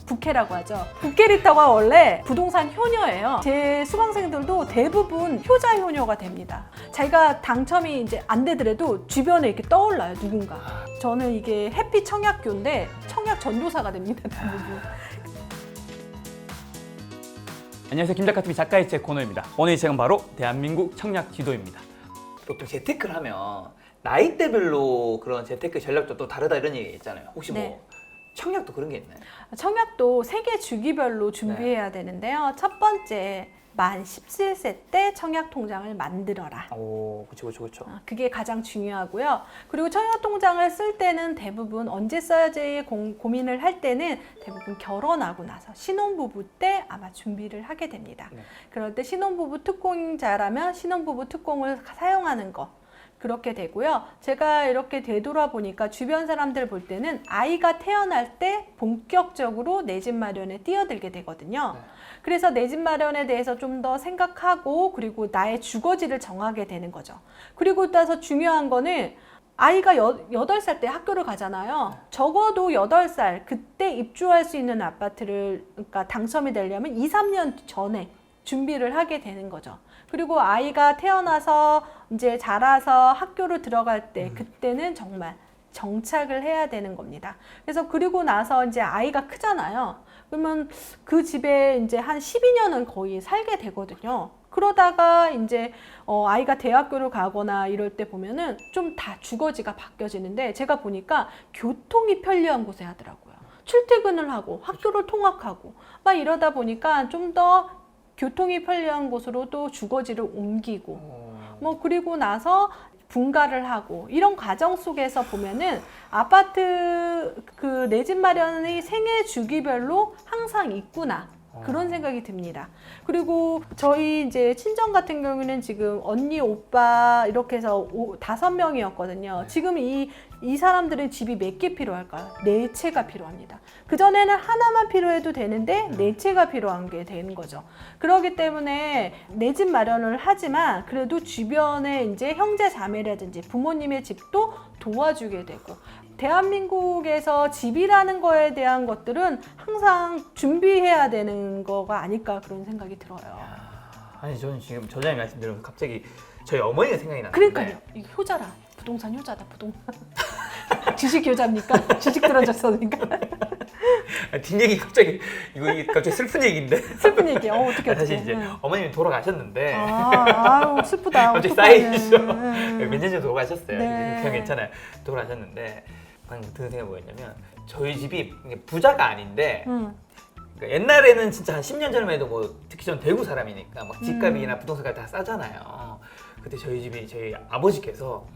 부캐라고 하죠. 부캐릭터가 원래 부동산 효녀예요. 제 수강생들도 대부분 효자 효녀가 됩니다. 자기가 당첨이 이제 안 되더라도 주변에 이렇게 떠올라요, 누군가. 저는 이게 해피 청약교인데 청약 전도사가 됩니다, 대부분. 안녕하세요. 김작가TV 작가의 책 코너입니다. 오늘 책은 바로 대한민국 청약 지도입니다. 보통 재테크를 하면 나이대별로 그런 재테크 전략도 또 다르다 이런 얘기 있잖아요. 혹시 네. 뭐 청약도 그런 게 있나요? 청약도 3개 주기별로 준비해야 되는데요. 첫 번째, 만 17세 때 청약 통장을 만들어라. 오, 그렇죠. 그게 가장 중요하고요. 그리고 청약 통장을 쓸 때는 대부분 언제 써야지 고민을 할 때는 대부분 결혼하고 나서 신혼부부 때 아마 준비를 하게 됩니다. 네. 그럴 때 신혼부부 특공자라면 신혼부부 특공을 사용하는 거. 그렇게 되고요. 제가 이렇게 되돌아보니까 주변 사람들 볼 때는 아이가 태어날 때 본격적으로 내 집 마련에 뛰어들게 되거든요. 네. 그래서 내 집 마련에 대해서 좀 더 생각하고 그리고 나의 주거지를 정하게 되는 거죠. 그리고 따라서 중요한 거는 아이가 8살 때 학교를 가잖아요. 적어도 8살 그때 입주할 수 있는 아파트를 그러니까 당첨이 되려면 2, 3년 전에 준비를 하게 되는 거죠. 그리고 아이가 태어나서 이제 자라서 학교를 들어갈 때 그때는 정말 정착을 해야 되는 겁니다. 그래서 그리고 나서 이제 아이가 크잖아요. 그러면 그 집에 이제 한 12년은 거의 살게 되거든요. 그러다가 이제 아이가 대학교를 가거나 이럴 때 보면은 좀 다 주거지가 바뀌어지는데 제가 보니까 교통이 편리한 곳에 하더라고요. 출퇴근을 하고 학교를 통학하고 막 이러다 보니까 좀 더 교통이 편리한 곳으로 또 주거지를 옮기고 뭐 그리고 나서 분가를 하고 이런 과정 속에서 보면은 아파트 그 내 집 마련의 생애 주기별로 항상 있구나 그런 생각이 듭니다. 그리고 저희 이제 친정 같은 경우는 지금 언니, 오빠 이렇게 해서 5명이었거든요. 지금 이 사람들은 집이 몇 개 필요할까요? 4채가 필요합니다. 그전에는 하나만 필요해도 되는데 4채가 필요한 게 되는 거죠. 그렇기 때문에 내 집 마련을 하지만 그래도 주변에 이제 형제 자매라든지 부모님의 집도 도와주게 되고 대한민국에서 집이라는 거에 대한 것들은 항상 준비해야 되는 거가 아닐까 그런 생각이 들어요. 아니 저는 지금 저자님 말씀 들으면서 갑자기 저희 어머니가 생각이 나는데 그러니까요. 이거 효자라. 부동산 효자다. 부동산. 주식 효자입니까? 주식 들어줬으니까. 뒷얘기 갑자기 이게 갑자기 슬픈 얘기인데 슬픈 얘기. 어떻게 사실 이제 어머님이 돌아가셨는데 아유 슬프다. 갑자기 어떡하네. 쌓이시죠. 몇 년 전에 돌아가셨어요. 네. 그냥 괜찮아요. 돌아가셨는데 방금 드는 생각이 뭐였냐면 저희 집이 부자가 아닌데 그러니까 옛날에는 진짜 한 10년 전만 해도 뭐 특히 전 대구 사람이니까 막 집값이나 부동산값 다 싸잖아요. 그때 저희 집이 저희 아버지께서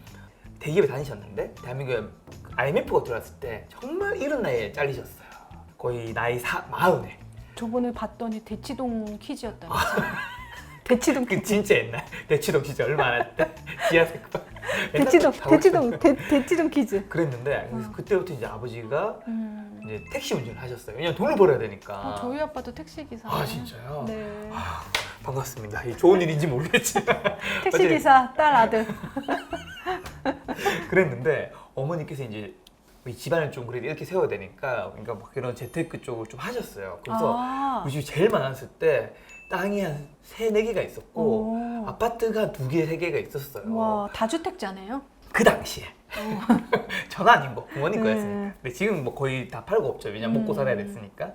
대기업에 다니셨는데 대한민국에 IMF가 들어왔을 때 정말 이른 나이에 잘리셨어요. 거의 나이 40에. 저번에 봤더니 대치동 퀴즈였다면서. 대치동 그 퀴즈. 진짜 옛날 대치동 진짜 얼마 안 했대. 지하색깔. 대치동 퀴즈. 그랬는데 그때부터 이제 아버지가 이제 택시 운전을 하셨어요. 왜냐면 돈을 벌어야 되니까. 저희 아빠도 택시 기사. 아 진짜요? 네. 아, 반갑습니다. 이 좋은 일인지 모르겠지만 택시 기사 딸 아들. 그랬는데 어머니께서 이제 이 집안을 좀 그래도 이렇게 세워야 되니까 그러니까 막 이런 재테크 쪽을 좀 하셨어요. 그래서 우리 집이 제일 많았을 때 땅이 한 3, 4개가 있었고 오. 아파트가 2개, 3개가 있었어요. 와 다주택자네요. 그 당시에 전 아닌 거 부모님 네. 거였으니까. 근데 지금 뭐 거의 다 팔고 없죠. 왜냐면 먹고 살아야 됐으니까.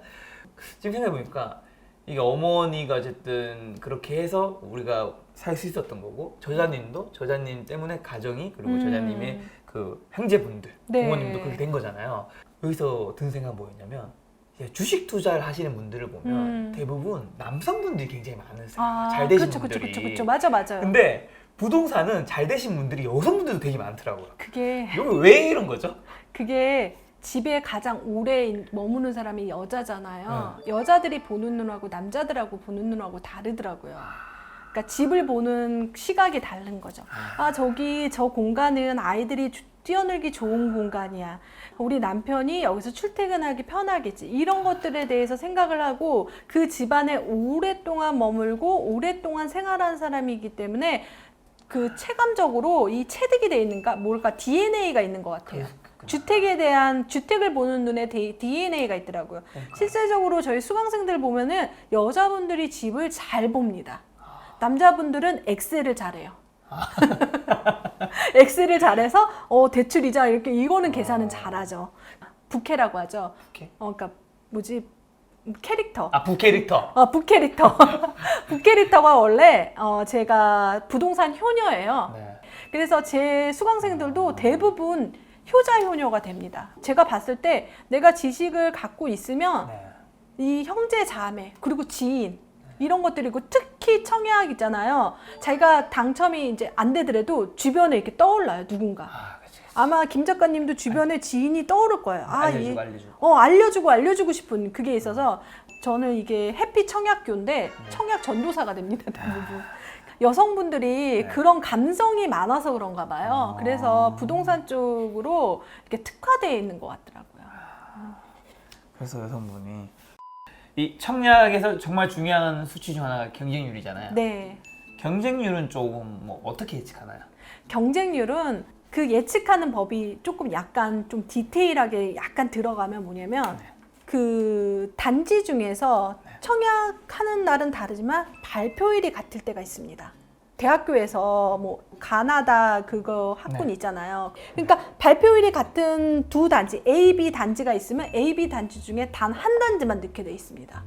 지금 생각해보니까 이게 어머니가 어쨌든 그렇게 해서 우리가 살 수 있었던 거고 저자님도 저자님 때문에 가정이 그리고 저자님의 그 형제분들 네. 부모님도 그렇게 된 거잖아요. 여기서 든 생각은 뭐였냐면 주식 투자를 하시는 분들을 보면 대부분 남성분들이 굉장히 많으세요. 잘 되신 분들이. 그쵸. 맞아요. 근데 부동산은 잘 되신 분들이 여성분들도 되게 많더라고요. 그게 여기 왜 이런 거죠? 집에 가장 오래 머무는 사람이 여자잖아요. 여자들이 보는 눈하고 남자들하고 보는 눈하고 다르더라고요. 그러니까 집을 보는 시각이 다른 거죠. 저기 저 공간은 아이들이 뛰어놀기 좋은 공간이야. 우리 남편이 여기서 출퇴근하기 편하겠지. 이런 것들에 대해서 생각을 하고 그 집안에 오랫동안 머물고 오랫동안 생활한 사람이기 때문에 그 체감적으로 이 체득이 돼 있는가 뭘까 DNA가 있는 것 같아요. 주택에 대한 주택을 보는 눈에 DNA가 있더라고요. 실제적으로 저희 수강생들 보면은 여자분들이 집을 잘 봅니다. 남자분들은 엑셀을 잘해요. 엑셀을 잘해서 대출 이자 이렇게 이거는 계산은 잘하죠. 부캐라고 하죠. 부캐? 그러니까 뭐지? 캐릭터. 부캐릭터. 부캐릭터. 부캐릭터가 원래 제가 부동산 효녀예요. 네. 그래서 제 수강생들도 대부분 효자 효녀가 됩니다. 제가 봤을 때 내가 지식을 갖고 있으면 네. 이 형제 자매 그리고 지인 이런 것들이고 특히 청약 있잖아요. 자기가 당첨이 이제 안 되더라도 주변에 이렇게 떠올라요. 누군가. 그치. 아마 김 작가님도 주변에 지인이 떠오를 거예요. 알려주고. 알려주고 싶은 그게 있어서 저는 이게 해피 청약교인데 청약 전도사가 됩니다. 대부분. 여성분들이 그런 감성이 많아서 그런가 봐요. 그래서 부동산 쪽으로 이렇게 특화되어 있는 것 같더라고요. 그래서 여성분이 이 청약에서 정말 중요한 수치 중 하나가 경쟁률이잖아요. 네. 경쟁률은 조금 뭐 어떻게 예측하나요? 경쟁률은 그 예측하는 법이 조금 약간 좀 디테일하게 약간 들어가면 뭐냐면 그 단지 중에서 청약하는 날은 다르지만 발표일이 같을 때가 있습니다. 대학교에서 뭐 가나다 그거 학군 있잖아요. 그러니까 발표일이 같은 두 단지 A, B 단지가 있으면 A, B 단지 중에 단 한 단지만 넣게 돼 있습니다.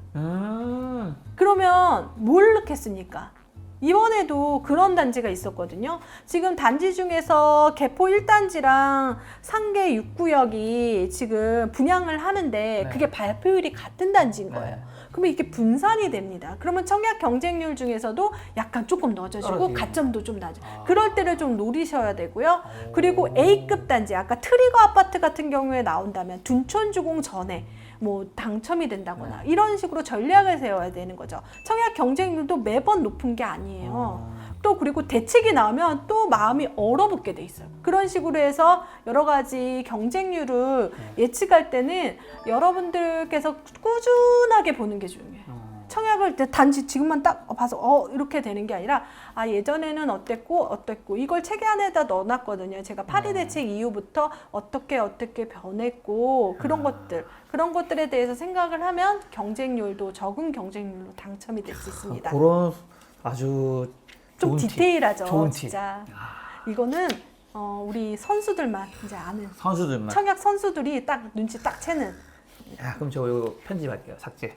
그러면 뭘 넣겠습니까? 이번에도 그런 단지가 있었거든요. 지금 단지 중에서 개포 1단지랑 상계 6구역이 지금 분양을 하는데 그게 발표율이 같은 단지인 거예요. 그러면 이게 분산이 됩니다. 그러면 청약 경쟁률 중에서도 약간 조금 넣어주시고 가점도 좀 낮아. 그럴 때를 좀 노리셔야 되고요. 그리고 A급 단지, 아까 트리거 아파트 같은 경우에 나온다면 둔촌주공 전에 뭐 당첨이 된다거나 이런 식으로 전략을 세워야 되는 거죠. 청약 경쟁률도 매번 높은 게 아니에요. 또 그리고 대책이 나오면 또 마음이 얼어붙게 돼 있어요. 그런 식으로 해서 여러 가지 경쟁률을 예측할 때는 여러분들께서 꾸준하게 보는 게 중요해요. 청약을 단지 지금만 딱 봐서 이렇게 되는 게 아니라 예전에는 어땠고 이걸 체계 안에다 넣어놨거든요. 제가 파리 대책 이후부터 어떻게 변했고 그런 것들에 대해서 생각을 하면 경쟁률도 적은 경쟁률로 당첨이 될 수 있습니다. 그런 아주 좀 좋은 디테일하죠. 좋은 팁. 진짜 이거는 우리 선수들만 이제 아는 선수들만. 청약 선수들이 딱 눈치 딱 채는. 그럼 저 이거 편집할게요. 삭제.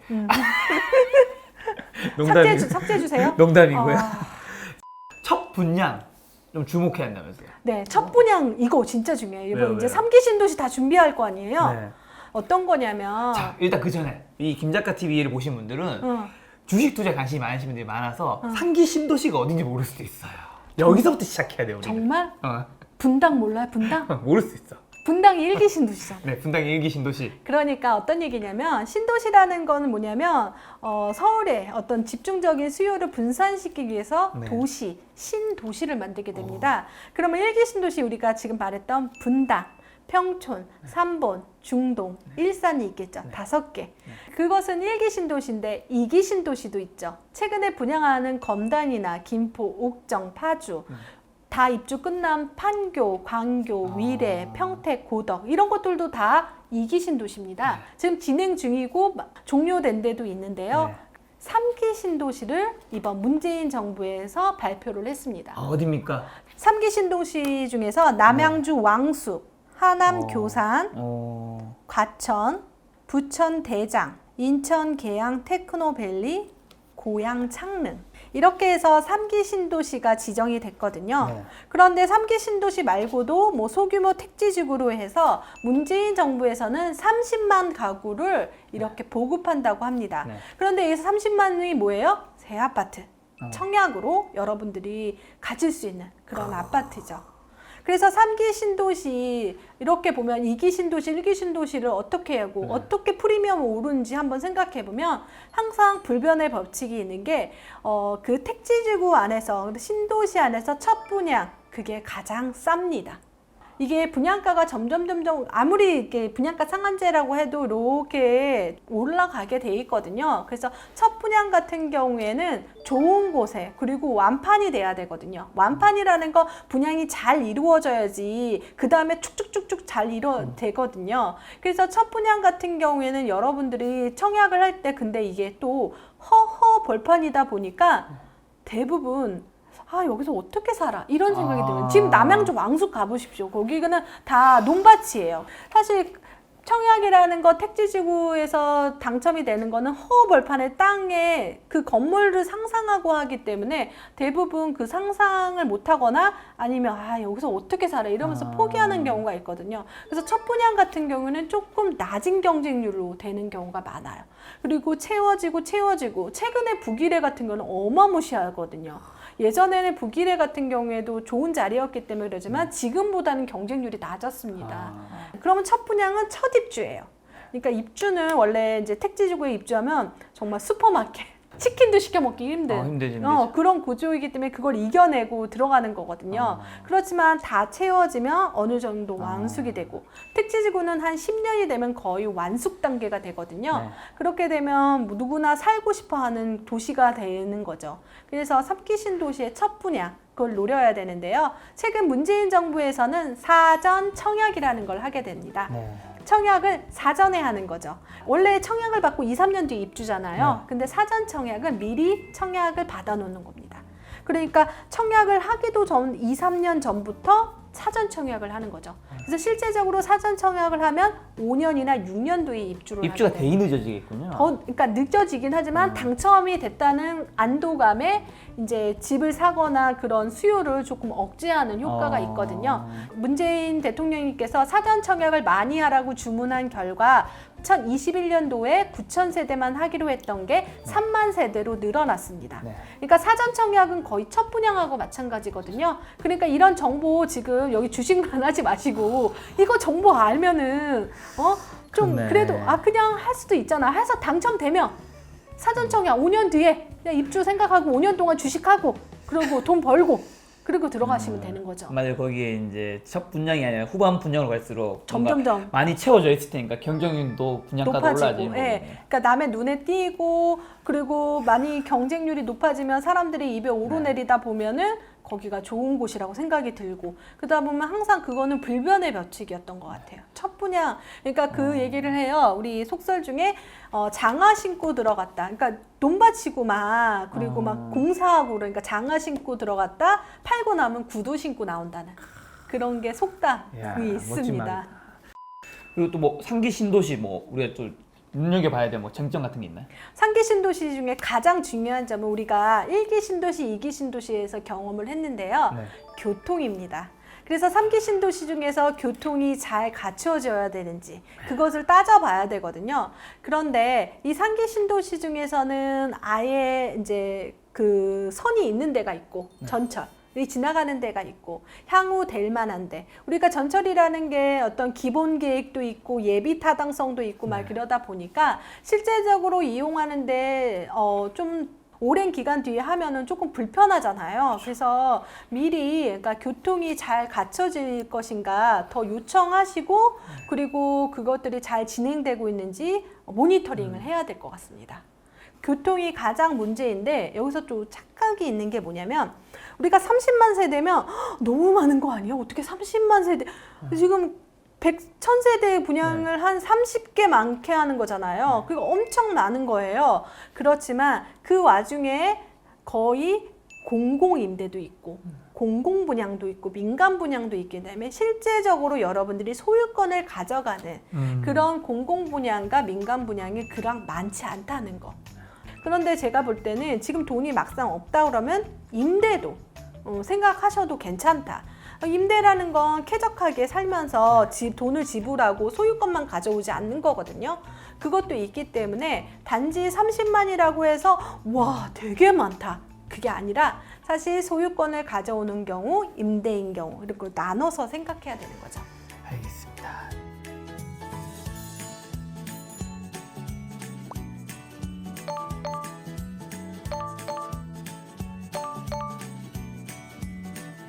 삭제 주세요. 농담이고요. 첫 분양 좀 주목해야 한다면서요. 네, 첫 분양 이거 진짜 중요해요. 이번 이제 왜요? 3기 신도시 다 준비할 거 아니에요. 네. 어떤 거냐면 자, 일단 그 전에 이 김작가 TV를 보신 분들은 주식 투자 관심이 많으신 분들이 많아서 3기 신도시가 어딘지 모를 수도 있어요. 여기서부터 시작해야 돼요. 우리는. 정말 분당 몰라요? 분당? 모를 수 있어. 분당이 1기 신도시잖아요. 네, 분당의 1기 신도시. 그러니까 어떤 얘기냐면 신도시라는 거는 뭐냐면 서울의 어떤 집중적인 수요를 분산시키기 위해서 신도시를 만들게 됩니다. 그러면 1기 신도시 우리가 지금 말했던 분당, 평촌, 삼본, 중동, 일산이 있겠죠. 5개. 그것은 1기 신도시인데 2기 신도시도 있죠. 최근에 분양하는 검단이나 김포, 옥정, 파주 다 입주 끝난 판교, 광교, 위례, 평택, 고덕 이런 것들도 다 2기 신도시입니다. 지금 진행 중이고 종료된 데도 있는데요. 3기 신도시를 이번 문재인 정부에서 발표를 했습니다. 어디입니까? 3기 신도시 중에서 남양주 왕숙, 하남 교산, 과천, 부천 대장, 인천 계양 테크노밸리, 고양 창릉 이렇게 해서 3기 신도시가 지정이 됐거든요. 그런데 3기 신도시 말고도 뭐 소규모 택지지구로 해서 문재인 정부에서는 30만 가구를 이렇게 보급한다고 합니다. 그런데 여기서 30만이 뭐예요? 새 아파트. 청약으로 여러분들이 가질 수 있는 그런 아파트죠. 그래서 3기 신도시 이렇게 보면 2기 신도시, 1기 신도시를 어떻게 하고 어떻게 프리미엄이 오르는지 한번 생각해 보면 항상 불변의 법칙이 있는 게 그 택지지구 안에서 신도시 안에서 첫 분양 그게 가장 쌉니다. 이게 분양가가 점점 아무리 이렇게 분양가 상한제라고 해도 이렇게 올라가게 돼 있거든요. 그래서 첫 분양 같은 경우에는 좋은 곳에 그리고 완판이 돼야 되거든요. 완판이라는 거 분양이 잘 이루어져야지 그 다음에 축축축축 잘 되거든요. 그래서 첫 분양 같은 경우에는 여러분들이 청약을 할 때 근데 이게 또 허허 벌판이다 보니까 대부분 여기서 어떻게 살아? 이런 생각이 들어요. 지금 남양주 왕숙 가보십시오. 거기는 다 논밭이에요. 사실 청약이라는 거 택지지구에서 당첨이 되는 거는 허벌판의 땅에 그 건물을 상상하고 하기 때문에 대부분 그 상상을 못하거나 아니면 여기서 어떻게 살아 이러면서 포기하는 경우가 있거든요. 그래서 첫 분양 같은 경우는 조금 낮은 경쟁률로 되는 경우가 많아요. 그리고 채워지고 최근에 북일해 같은 경우는 어마무시하거든요. 예전에는 북일해 같은 경우에도 좋은 자리였기 때문에 그러지만 지금보다는 경쟁률이 낮았습니다. 그러면 첫 분양은 첫 입주예요. 그러니까 입주는 원래 이제 택지지구에 입주하면 정말 슈퍼마켓, 치킨도 시켜 먹기 힘든 힘들지. 그런 구조이기 때문에 그걸 이겨내고 들어가는 거거든요. 그렇지만 다 채워지면 어느 정도 완숙이 되고 택지지구는 한 10년이 되면 거의 완숙 단계가 되거든요. 네. 그렇게 되면 누구나 살고 싶어하는 도시가 되는 거죠. 그래서 3기 신도시의 첫 분양 그걸 노려야 되는데요. 최근 문재인 정부에서는 사전 청약이라는 걸 하게 됩니다. 네. 청약을 사전에 하는 거죠. 원래 청약을 받고 2, 3년 뒤에 입주잖아요. 근데 사전 청약은 미리 청약을 받아놓는 겁니다. 그러니까 청약을 하기도 전 2, 3년 전부터 사전 청약을 하는 거죠. 그래서 실제적으로 사전 청약을 하면 5년이나 6년 뒤에 입주를 입주가 하게 되게 늦어지겠군요. 그러니까 늦어지긴 하지만 당첨이 됐다는 안도감에 이제 집을 사거나 그런 수요를 조금 억제하는 효과가 있거든요. 문재인 대통령님께서 사전 청약을 많이 하라고 주문한 결과 2021년도에 9,000세대만 하기로 했던 게 3만 세대로 늘어났습니다. 네. 그러니까 사전 청약은 거의 첫 분양하고 마찬가지거든요. 그러니까 이런 정보 지금 여기 주식만 하지 마시고 이거 정보 알면은 좀 좋네. 그래도 그냥 할 수도 있잖아. 해서 당첨되면 사전 청약 5년 뒤에 그냥 입주 생각하고 5년 동안 주식하고 그러고 돈 벌고 그리고 들어가시면 되는 거죠. 맞아요. 거기에 이제 첫 분양이 아니라 후반 분양으로 갈수록 점점점 많이 채워져 있을 테니까 경쟁률도 분양가도 높아지고, 올라지는 거거든요. 그러니까 남의 눈에 띄고 그리고 많이 경쟁률이 높아지면 사람들이 입에 오르내리다 보면은 거기가 좋은 곳이라고 생각이 들고 그러다 보면 항상 그거는 불변의 법칙이었던 것 같아요. 첫 분양 그러니까 그 얘기를 해요. 우리 속설 중에 장화 신고 들어갔다. 그러니까 논밭이고 막 그리고 막 공사하고 그러니까 장화 신고 들어갔다 팔고 나면 구두 신고 나온다는 그런 게 속담이 이야, 있습니다. 그리고 또 뭐 상기 신도시 뭐 우리가 또 눈여겨봐야 될 뭐 쟁점 같은 게 있나요? 3기 신도시 중에 가장 중요한 점은 우리가 1기 신도시, 2기 신도시에서 경험을 했는데요. 네. 교통입니다. 그래서 3기 신도시 중에서 교통이 잘 갖춰져야 되는지 그것을 따져봐야 되거든요. 그런데 이 3기 신도시 중에서는 아예 이제 그 선이 있는 데가 있고 전철 이 지나가는 데가 있고 향후 될 만한데 우리가 전철이라는 게 어떤 기본 계획도 있고 예비 타당성도 있고 막 그러다 보니까 실제적으로 이용하는데 좀 오랜 기간 뒤에 하면은 조금 불편하잖아요. 그래서 미리 그러니까 교통이 잘 갖춰질 것인가 더 요청하시고 그리고 그것들이 잘 진행되고 있는지 모니터링을 해야 될 것 같습니다. 교통이 가장 문제인데 여기서 또 착각이 있는 게 뭐냐면 우리가 30만 세대면 너무 많은 거 아니에요? 어떻게 30만 세대 지금 1000세대 분양을 한 30개 많게 하는 거잖아요. 그거 엄청 많은 거예요. 그렇지만 그 와중에 거의 공공임대도 있고 공공분양도 있고 민간분양도 있기 때문에 실제적으로 여러분들이 소유권을 가져가는 그런 공공분양과 민간분양이 그랑 많지 않다는 거. 그런데 제가 볼 때는 지금 돈이 막상 없다 그러면 임대도 생각하셔도 괜찮다. 임대라는 건 쾌적하게 살면서 돈을 지불하고 소유권만 가져오지 않는 거거든요. 그것도 있기 때문에 단지 30만이라고 해서 와 되게 많다. 그게 아니라 사실 소유권을 가져오는 경우, 임대인 경우 이렇게 나눠서 생각해야 되는 거죠.